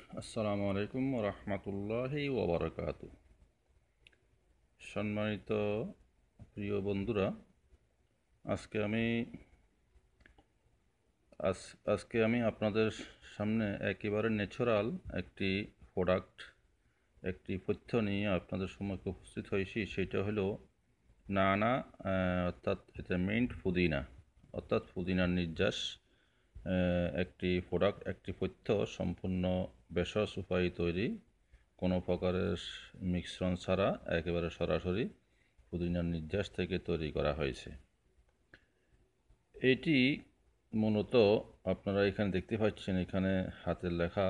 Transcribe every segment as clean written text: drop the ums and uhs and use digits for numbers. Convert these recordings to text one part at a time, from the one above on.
আসসালামু আলাইকুম রহমতুল্লাহি ওবরাকাতু। সম্মানিত প্রিয় বন্ধুরা, আজকে আমি আজকে আমি আপনাদের সামনে একেবারে ন্যাচারাল একটি প্রোডাক্ট, একটি পথ্য নিয়ে আপনাদের সম্মুখে উপস্থিত হয়েছি। সেটা হলো নানা, অর্থাৎ এটা মিন্ট পুদিনা, অর্থাৎ পুদিনার নির্যাস। একটি প্রোডাক্ট, একটি পথ্য সম্পূর্ণ ভেষজ উপায়ে তৈরি, কোনো প্রকারের মিশ্রণ ছাড়া একেবারে সরাসরি পুদিনার নির্যাস থেকে তৈরি করা হয়েছে। এটি মূলত আপনারা এখানে দেখতে পাচ্ছেন, এখানে হাতের লেখা,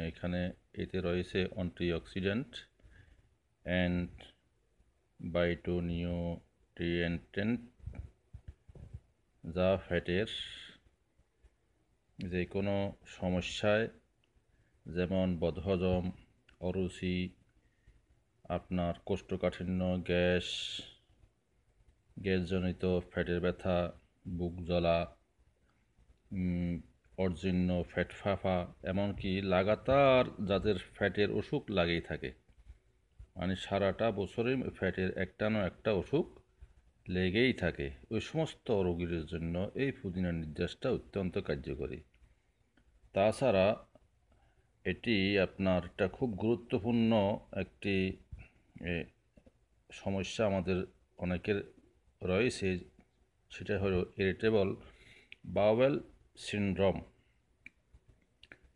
এখানে এতে রয়েছে অ্যান্টিঅক্সিডেন্ট অ্যান্ড বাইটোনিউট্রিয়েন্টেন্ট, যা ফ্যাটের যে কোনো সমস্যায়, যেমন বদহজম, অরুচি, আপনার কোষ্ঠকাঠিন্য, গ্যাসজনিত ফ্যাটের ব্যথা, বুক জ্বলা, অর্জিন্য ফ্যাট ফাঁপা, এমনকি লাগাতার যাদের ফ্যাটের অসুখ লাগেই থাকে, মানে সারাটা বছরই ফ্যাটের একটা না একটা অসুখ লেগেই থাকে, ওই সমস্ত রোগীদের জন্য এই পুদিনার নির্যাসটা অত্যন্ত কার্যকরী। তাছাড়া এটি আপনার একটা খুব গুরুত্বপূর্ণ একটি সমস্যা আমাদের অনেকের রয়েছে, সেটা হলো ইরিটেবল বাওয়েল সিনড্রোম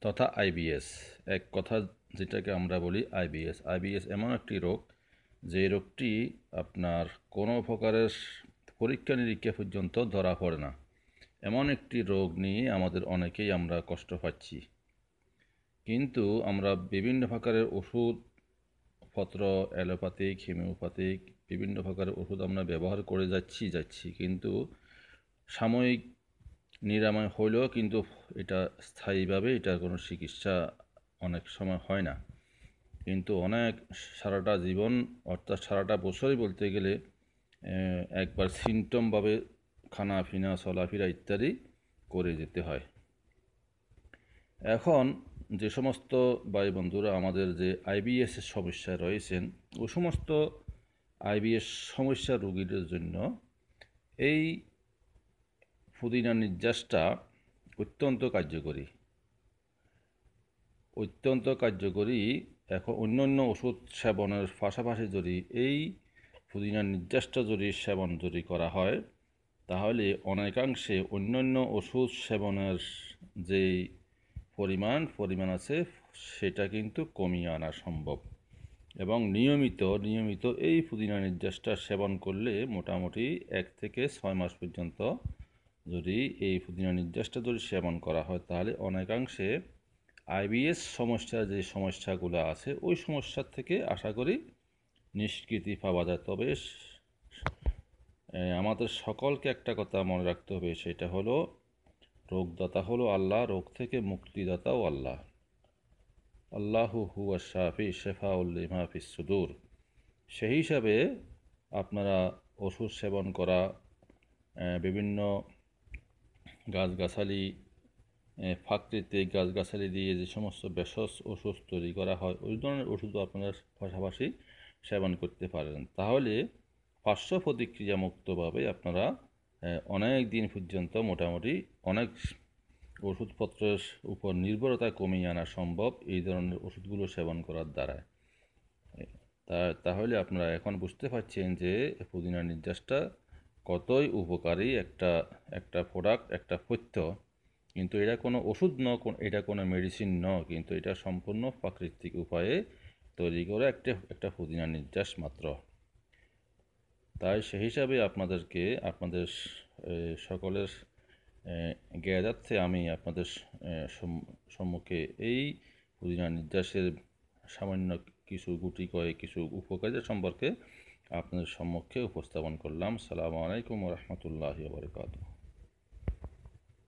তথা আইবিএস। এক কথা যেটাকে আমরা বলি আইবিএস এমন একটি রোগ, যে রোগটি আপনার কোনো প্রকারের পরীক্ষা নিরীক্ষা পর্যন্ত ধরা পড়ে না। এমন একটি রোগ নিয়ে আমাদের অনেকেই আমরা কষ্ট পাচ্ছি, কিন্তু আমরা বিভিন্ন প্রকারের ওষুধপত্র, অ্যালোপ্যাথিক, হোমিওপ্যাথিক, বিভিন্ন প্রকারের ওষুধ আমরা ব্যবহার করে যাচ্ছি, কিন্তু সাময়িক নিরাময় হলেও কিন্তু এটা স্থায়ীভাবে এটার কোনো চিকিৎসা অনেক সময় হয় না। কিন্তু অনেক সারাটা জীবন, অর্থাৎ সারাটা বছরই বলতে গেলে, একবার সিমটমভাবে খানাপিনা, চলাফেরা ইত্যাদি করে যেতে হয়। এখন যে সমস্ত ভাই বন্ধুরা আমাদের যে আইবিএসের সমস্যায় রয়েছেন, ও সমস্ত আইবিএস সমস্যার রোগীদের জন্য এই পুদিনা নির্যাসটা অত্যন্ত কার্যকরী। এখন অন্যান্য ওষুধ সেবনের পাশাপাশি যদি এই পুদিনার নির্যাসটা সেবন করা হয়, তাহলে অনেকাংশে অন্যান্য ওষুধ সেবনের যেই পরিমাণ আছে সেটা কিন্তু কমিয়ে আনা সম্ভব। এবং নিয়মিত এই পুদিনা নির্যাসটা সেবন করলে মোটামুটি 1 থেকে 6 মাস পর্যন্ত যদি এই পুদিনা নির্যাসটা সেবন করা হয়, তাহলে অনেকাংশে আইবিএস সমস্যার যে সমস্যাগুলো আছে ওই সমস্যার থেকে আশা করি নিষ্কৃতি পাওয়া যায়। তবে আমাদের সকলকে একটা কথা মনে রাখতে হবে, সেটা হলো রোগদাতা হলো আল্লাহ, রোগ থেকে মুক্তিদাতাও আল্লাহ। আল্লাহু হুয়া শাফি শেফাউল লিমা ফিস সুদূর। সেই হিসাবে আপনারা ওষুধ সেবন করা, বিভিন্ন গাছগাছালি, প্রাকৃতিক গাছগাছালি দিয়ে যে সমস্ত ভেষজ ওষুধ তৈরি করা হয়, ওই ধরনের ওষুধও আপনারা পাশাপাশি সেবন করতে পারেন। তাহলে পার্শ্ব প্রতিক্রিয়া মুক্তভাবে আপনারা অনেক দিন পর্যন্ত মোটামুটি অনেক ওষুধপত্রের উপর নির্ভরতা কমিয়ে আনা সম্ভব এই ধরনের ওষুধগুলো সেবন করার দ্বারা। তাহলে আপনারা এখন বুঝতে পারছেন যে পুদিনা নির্যাসটা কতই উপকারী একটা প্রোডাক্ট, একটা পথ্য। কিন্তু এটা কোনো ওষুধ এটা কোনো মেডিসিন কিন্তু এটা সম্পূর্ণ প্রাকৃতিক উপায়ে তৈরি করে একটা পুদিনা নির্যাস মাত্র। তাই সেই হিসাবে আপনাদের সকলের জ্ঞাতার্থে আমি আপনাদের সম্মুখে এই পুদিনা নির্যাসের সামান্য কিছু কিছু উপকারিতা সম্পর্কে আপনাদের সম্মুখে উপস্থাপন করলাম। আসসালামু আলাইকুম রহমতুল্লাহি ওয়া বারাকাতুহু।